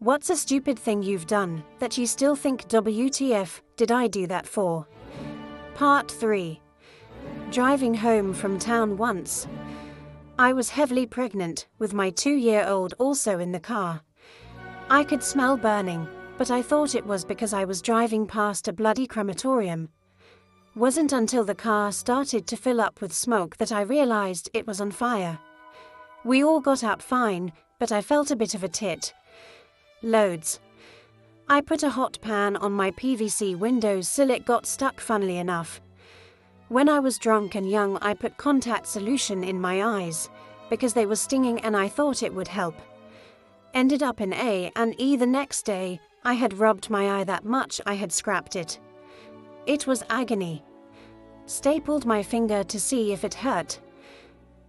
What's a stupid thing you've done that you still think WTF did I do that for? Part 3. Driving home from town once. I was heavily pregnant, with my 2-year-old also in the car. I could smell burning, but I thought it was because I was driving past a bloody crematorium. Wasn't until the car started to fill up with smoke that I realized it was on fire. We all got out fine, but I felt a bit of a tit. Loads. I put a hot pan on my PVC windows sill. It got stuck, funnily enough. When I was drunk and young, I put contact solution in my eyes because they were stinging and I thought it would help. Ended up in A&E the next day. I had rubbed my eye that much I had scrapped it. It was agony. Stapled my finger to see if it hurt.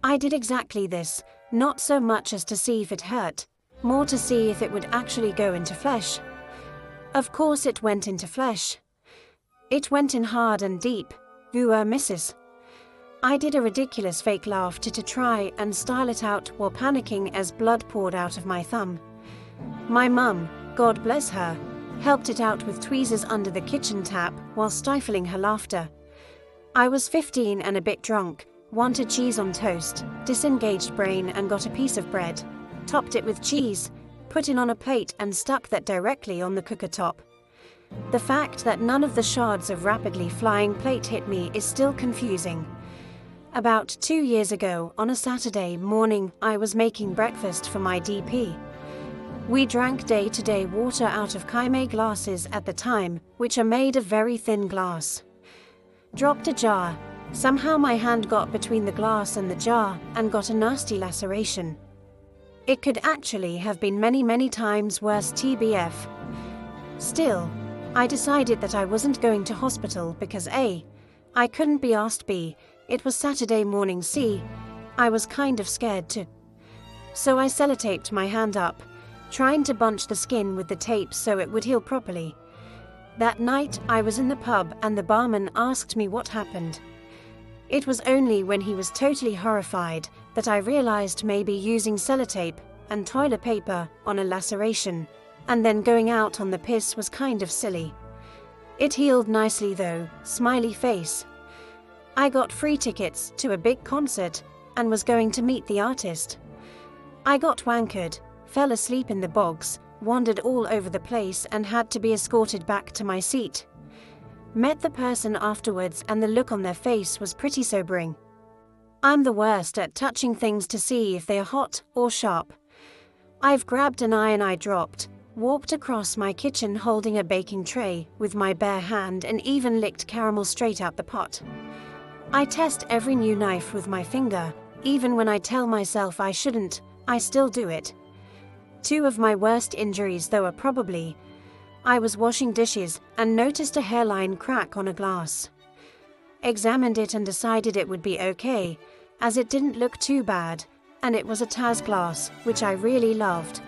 I did exactly this, not so much as to see if it hurt, more to see if it would actually go into flesh. Of course it went into flesh. It went in hard and deep. Missus. I did a ridiculous fake laugh to try and style it out while panicking as blood poured out of my thumb. My mum, God bless her, helped it out with tweezers under the kitchen tap while stifling her laughter. I was 15 and a bit drunk, wanted cheese on toast, disengaged brain and got a piece of bread, topped it with cheese, put it on a plate and stuck that directly on the cooker top. The fact that none of the shards of rapidly flying plate hit me is still confusing. About 2 years ago, on a Saturday morning, I was making breakfast for my DP. We drank day-to-day water out of Kaime glasses at the time, which are made of very thin glass. Dropped a jar. Somehow my hand got between the glass and the jar and got a nasty laceration. It could actually have been many times worse. TBF. Still, I decided that I wasn't going to hospital because A, I couldn't be asked, B, it was Saturday morning, C, I was kind of scared too. So I sellotaped my hand up, trying to bunch the skin with the tape so it would heal properly. That night I was in the pub and the barman asked me what happened. It was only when he was totally horrified that I realized maybe using sellotape and toilet paper on a laceration and then going out on the piss was kind of silly. It healed nicely though, smiley face. I got free tickets to a big concert and was going to meet the artist. I got wankered, fell asleep in the bogs, wandered all over the place and had to be escorted back to my seat. Met the person afterwards and the look on their face was pretty sobering. I'm the worst at touching things to see if they are hot or sharp. I've grabbed an eye and I dropped, walked across my kitchen holding a baking tray with my bare hand and even licked caramel straight out the pot. I test every new knife with my finger, even when I tell myself I shouldn't, I still do it. 2 of my worst injuries though are probably, I was washing dishes and noticed a hairline crack on a glass. Examined it and decided it would be okay, as it didn't look too bad, and it was a Taz glass, which I really loved.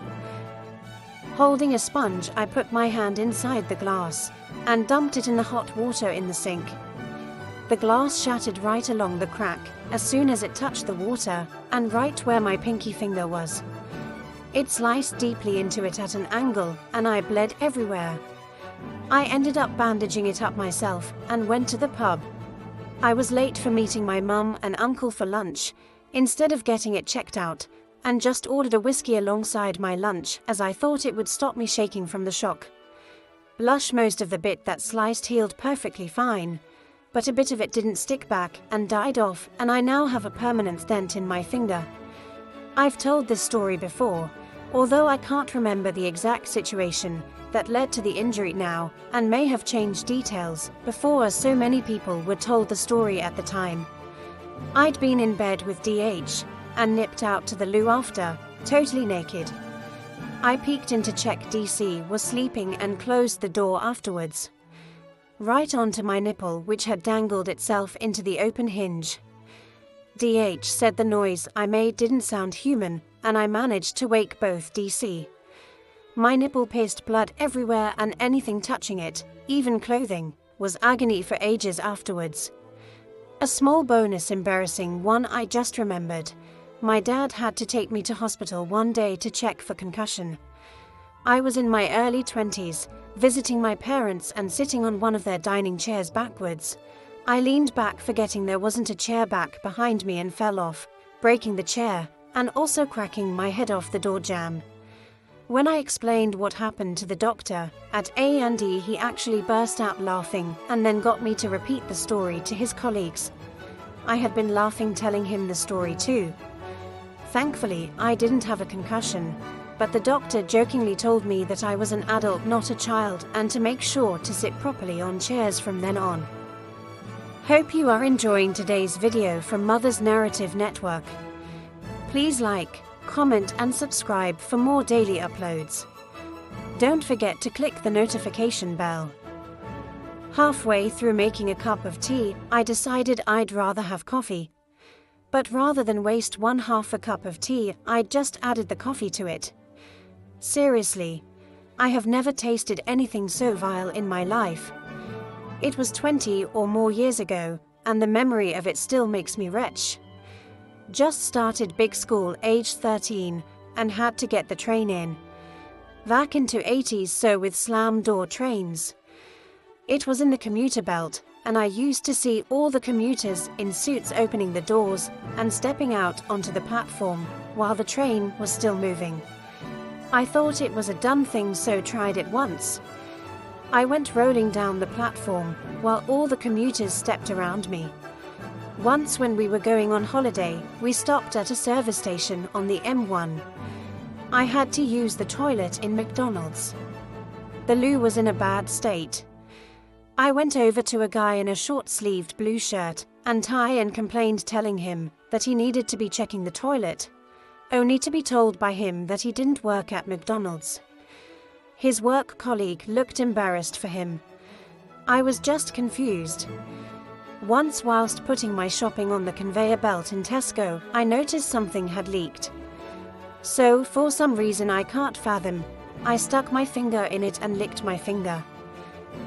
Holding a sponge, I put my hand inside the glass and dumped it in the hot water in the sink. The glass shattered right along the crack as soon as it touched the water and right where my pinky finger was. It sliced deeply into it at an angle and I bled everywhere. I ended up bandaging it up myself and went to the pub. I was late for meeting my mum and uncle for lunch, instead of getting it checked out, and just ordered a whiskey alongside my lunch as I thought it would stop me shaking from the shock. Blush, most of the bit that sliced healed perfectly fine, but a bit of it didn't stick back and died off and I now have a permanent dent in my finger. I've told this story before, although I can't remember the exact situation that led to the injury now and may have changed details before as so many people were told the story at the time. I'd been in bed with DH and nipped out to the loo after, totally naked. I peeked in to check DC was sleeping and closed the door afterwards. Right onto my nipple, which had dangled itself into the open hinge. DH said the noise I made didn't sound human, and I managed to wake both DC. My nipple pissed blood everywhere and anything touching it, even clothing, was agony for ages afterwards. A small bonus embarrassing one I just remembered. My dad had to take me to hospital one day to check for concussion. I was in my early 20s, visiting my parents and sitting on one of their dining chairs backwards. I leaned back forgetting there wasn't a chair back behind me and fell off, breaking the chair, and also cracking my head off the door jamb. When I explained what happened to the doctor at A&E, he actually burst out laughing and then got me to repeat the story to his colleagues. I had been laughing telling him the story too. Thankfully, I didn't have a concussion, but the doctor jokingly told me that I was an adult, not a child, and to make sure to sit properly on chairs from then on. Hope you are enjoying today's video from Mother's Narrative Network. Please like, comment and subscribe for more daily uploads. Don't forget to click the notification bell. Halfway through making a cup of tea, I decided I'd rather have coffee. But rather than waste 1/2 cup of tea, I'd just added the coffee to it. Seriously, I have never tasted anything so vile in my life. It was 20 or more years ago, and the memory of it still makes me retch. Just started big school age 13 and had to get the train in. Back into 80s, so with slam door trains. It was in the commuter belt, and I used to see all the commuters in suits opening the doors and stepping out onto the platform while the train was still moving. I thought it was a dumb thing, so tried it once. I went rolling down the platform while all the commuters stepped around me. Once when we were going on holiday, we stopped at a service station on the M1. I had to use the toilet in McDonald's. The loo was in a bad state. I went over to a guy in a short-sleeved blue shirt and tie and complained, telling him that he needed to be checking the toilet, only to be told by him that he didn't work at McDonald's. His work colleague looked embarrassed for him. I was just confused. Once, whilst putting my shopping on the conveyor belt in Tesco, I noticed something had leaked. So, for some reason I can't fathom, I stuck my finger in it and licked my finger.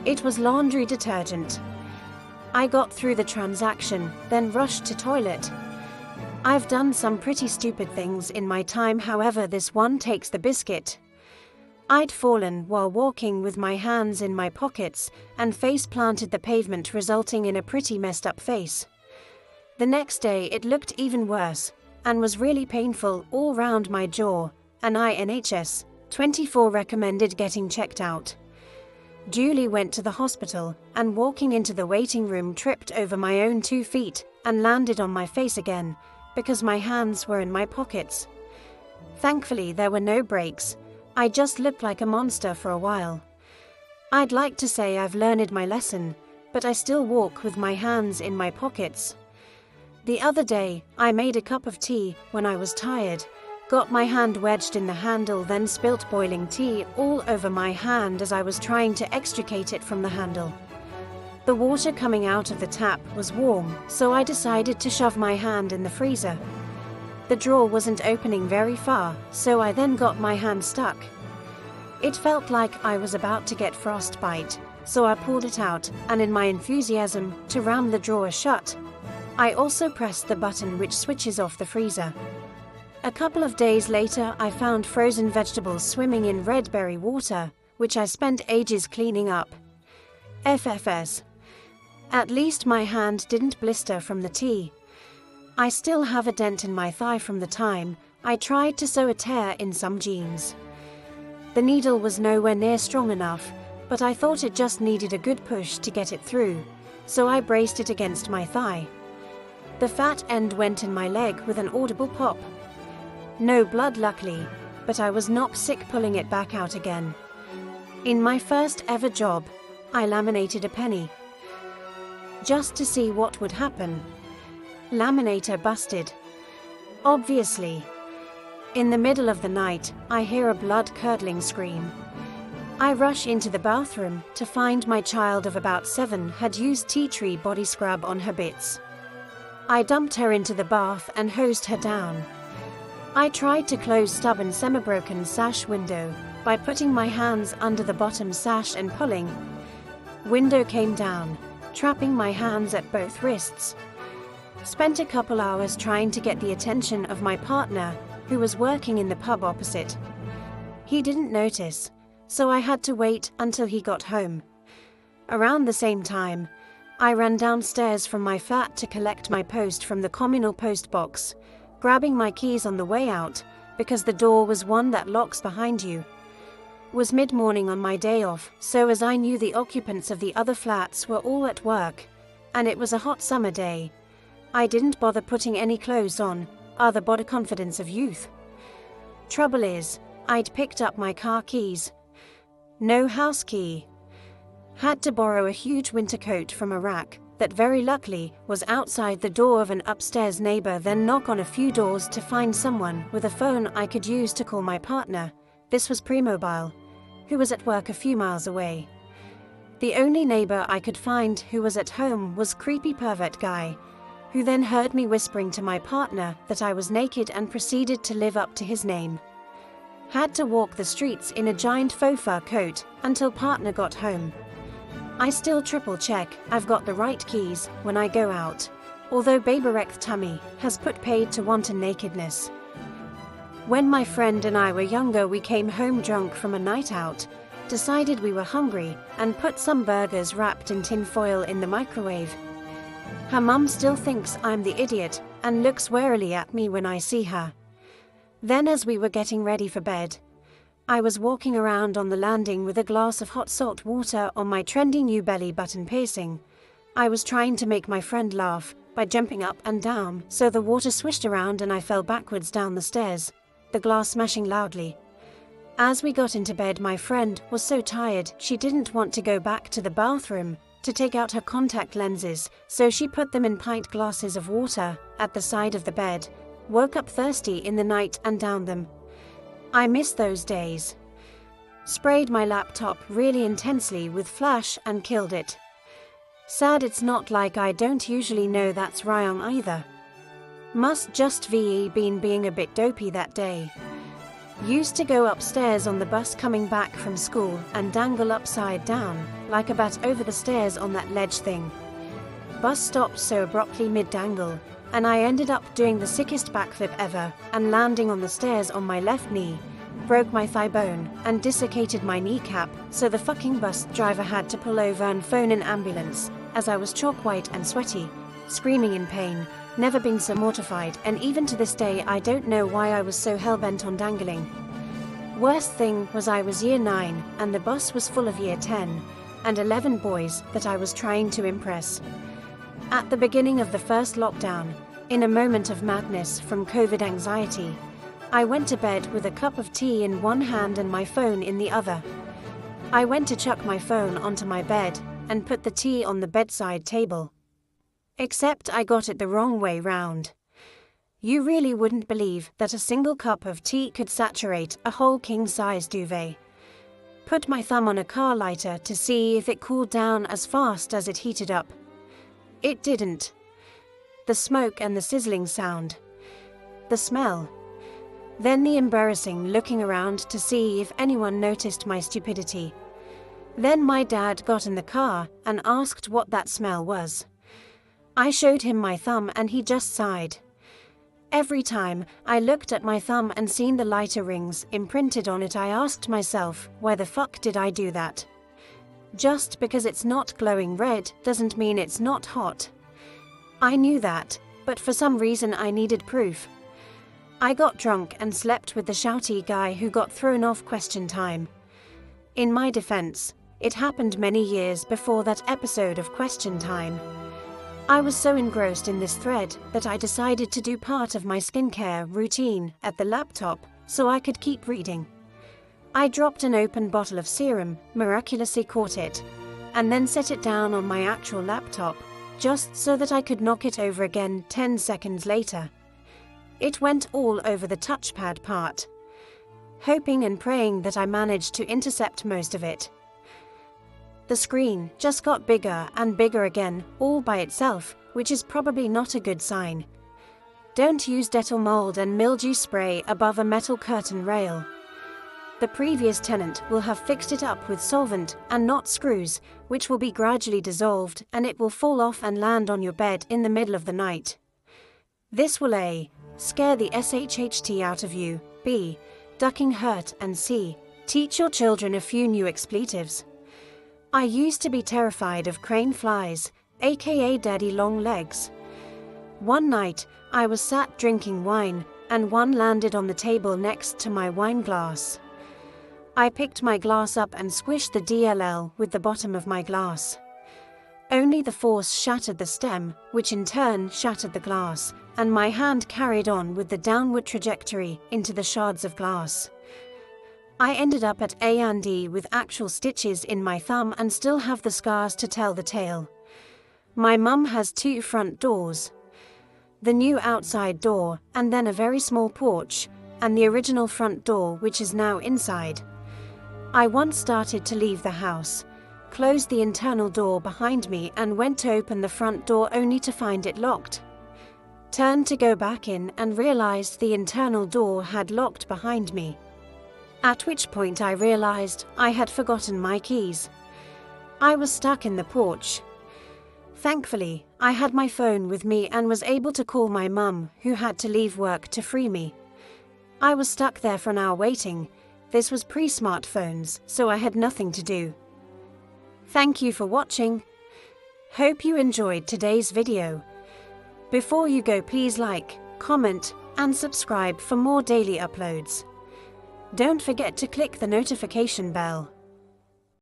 It was laundry detergent. I got through the transaction, then rushed to toilet. I've done some pretty stupid things in my time, however this one takes the biscuit. I'd fallen while walking with my hands in my pockets and face planted the pavement, resulting in a pretty messed up face. The next day it looked even worse and was really painful all round my jaw, and NHS 24 recommended getting checked out. Duly went to the hospital and, walking into the waiting room, tripped over my own 2 feet and landed on my face again because my hands were in my pockets. Thankfully there were no breaks. I just looked like a monster for a while. I'd like to say I've learned my lesson, but I still walk with my hands in my pockets. The other day, I made a cup of tea when I was tired, got my hand wedged in the handle, then spilt boiling tea all over my hand as I was trying to extricate it from the handle. The water coming out of the tap was warm, so I decided to shove my hand in the freezer. The drawer wasn't opening very far, so I then got my hand stuck. It felt like I was about to get frostbite, so I pulled it out, and in my enthusiasm to ram the drawer shut, I also pressed the button which switches off the freezer. A couple of days later, I found frozen vegetables swimming in red berry water, which I spent ages cleaning up. FFS. At least my hand didn't blister from the tea. I still have a dent in my thigh from the time I tried to sew a tear in some jeans. The needle was nowhere near strong enough, but I thought it just needed a good push to get it through, so I braced it against my thigh. The fat end went in my leg with an audible pop. No blood luckily, but I was not sick pulling it back out again. In my first ever job, I laminated a penny. Just to see what would happen. Laminator busted. Obviously. In the middle of the night, I hear a blood-curdling scream. I rush into the bathroom to find my child of about 7 had used tea tree body scrub on her bits. I dumped her into the bath and hosed her down. I tried to close stubborn semi-broken sash window by putting my hands under the bottom sash and pulling. Window came down, trapping my hands at both wrists. Spent a couple hours trying to get the attention of my partner, who was working in the pub opposite. He didn't notice, so I had to wait until he got home. Around the same time, I ran downstairs from my flat to collect my post from the communal post box, grabbing my keys on the way out, because the door was one that locks behind you. It was mid-morning on my day off, so as I knew the occupants of the other flats were all at work, and it was a hot summer day, I didn't bother putting any clothes on, the body confidence of youth. Trouble is, I'd picked up my car keys. No house key. Had to borrow a huge winter coat from a rack that very luckily was outside the door of an upstairs neighbor, then knock on a few doors to find someone with a phone I could use to call my partner, this was pre-mobile, who was at work a few miles away. The only neighbor I could find who was at home was creepy pervert guy, who then heard me whispering to my partner that I was naked and proceeded to live up to his name. Had to walk the streets in a giant faux fur coat until partner got home. I still triple check I've got the right keys when I go out, although Baberect Tummy has put paid to wanton nakedness. When my friend and I were younger, we came home drunk from a night out, decided we were hungry, and put some burgers wrapped in tin foil in the microwave. Her mum still thinks I'm the idiot and looks warily at me when I see her. Then as we were getting ready for bed, I was walking around on the landing with a glass of hot salt water on my trendy new belly button piercing. I was trying to make my friend laugh by jumping up and down, so the water swished around and I fell backwards down the stairs, the glass smashing loudly. As we got into bed, my friend was so tired she didn't want to go back to the bathroom to take out her contact lenses, so she put them in pint glasses of water at the side of the bed, woke up thirsty in the night and downed them. I miss those days. Sprayed my laptop really intensely with flash and killed it. Sad it's not like I don't usually know that's wrong either. Must just been being a bit dopey that day. Used to go upstairs on the bus coming back from school and dangle upside down, like a bat over the stairs on that ledge thing. Bus stopped so abruptly mid-dangle, and I ended up doing the sickest backflip ever and landing on the stairs on my left knee, broke my thigh bone and dislocated my kneecap, so the fucking bus driver had to pull over and phone an ambulance, as I was chalk white and sweaty, screaming in pain. Never been so mortified, and even to this day I don't know why I was so hell-bent on dangling. Worst thing was I was year 9 and the bus was full of year 10 and 11 boys that I was trying to impress. At the beginning of the first lockdown, in a moment of madness from COVID anxiety, I went to bed with a cup of tea in one hand and my phone in the other. I went to chuck my phone onto my bed and put the tea on the bedside table. Except I got it the wrong way round. You really wouldn't believe that a single cup of tea could saturate a whole king-size duvet. Put my thumb on a car lighter to see if it cooled down as fast as it heated up. It didn't. The smoke and the sizzling sound. The smell. Then the embarrassing looking around to see if anyone noticed my stupidity. Then my dad got in the car and asked what that smell was. I showed him my thumb and he just sighed. Every time I looked at my thumb and seen the lighter rings imprinted on it, I asked myself, why the fuck did I do that? Just because it's not glowing red doesn't mean it's not hot. I knew that, but for some reason I needed proof. I got drunk and slept with the shouty guy who got thrown off question time. In my defense, it happened many years before that episode of Question Time. I was so engrossed in this thread that I decided to do part of my skincare routine at the laptop so I could keep reading. I dropped an open bottle of serum, miraculously caught it, and then set it down on my actual laptop, just so that I could knock it over again 10 seconds later. It went all over the touchpad part, hoping and praying that I managed to intercept most of it. The screen just got bigger and bigger again, all by itself, which is probably not a good sign. Don't use Dettol mold and mildew spray above a metal curtain rail. The previous tenant will have fixed it up with solvent and not screws, which will be gradually dissolved and it will fall off and land on your bed in the middle of the night. This will A. Scare the SHHT out of you, B. ducking hurt, and C. Teach your children a few new expletives. I used to be terrified of crane flies, aka daddy long legs. One night, I was sat drinking wine, and one landed on the table next to my wine glass. I picked my glass up and squished the DLL with the bottom of my glass. Only the force shattered the stem, which in turn shattered the glass, and my hand carried on with the downward trajectory into the shards of glass. I ended up at A&E with actual stitches in my thumb and still have the scars to tell the tale. My mum has 2 front doors. The new outside door, and then a very small porch, and the original front door which is now inside. I once started to leave the house, closed the internal door behind me and went to open the front door only to find it locked. Turned to go back in and realized the internal door had locked behind me. At which point I realized I had forgotten my keys. I was stuck in the porch. Thankfully, I had my phone with me and was able to call my mum, who had to leave work to free me. I was stuck there for an hour waiting. This was pre-smartphones, so I had nothing to do. Thank you for watching. Hope you enjoyed today's video. Before you go, please like, comment, and subscribe for more daily uploads. Don't forget to click the notification bell.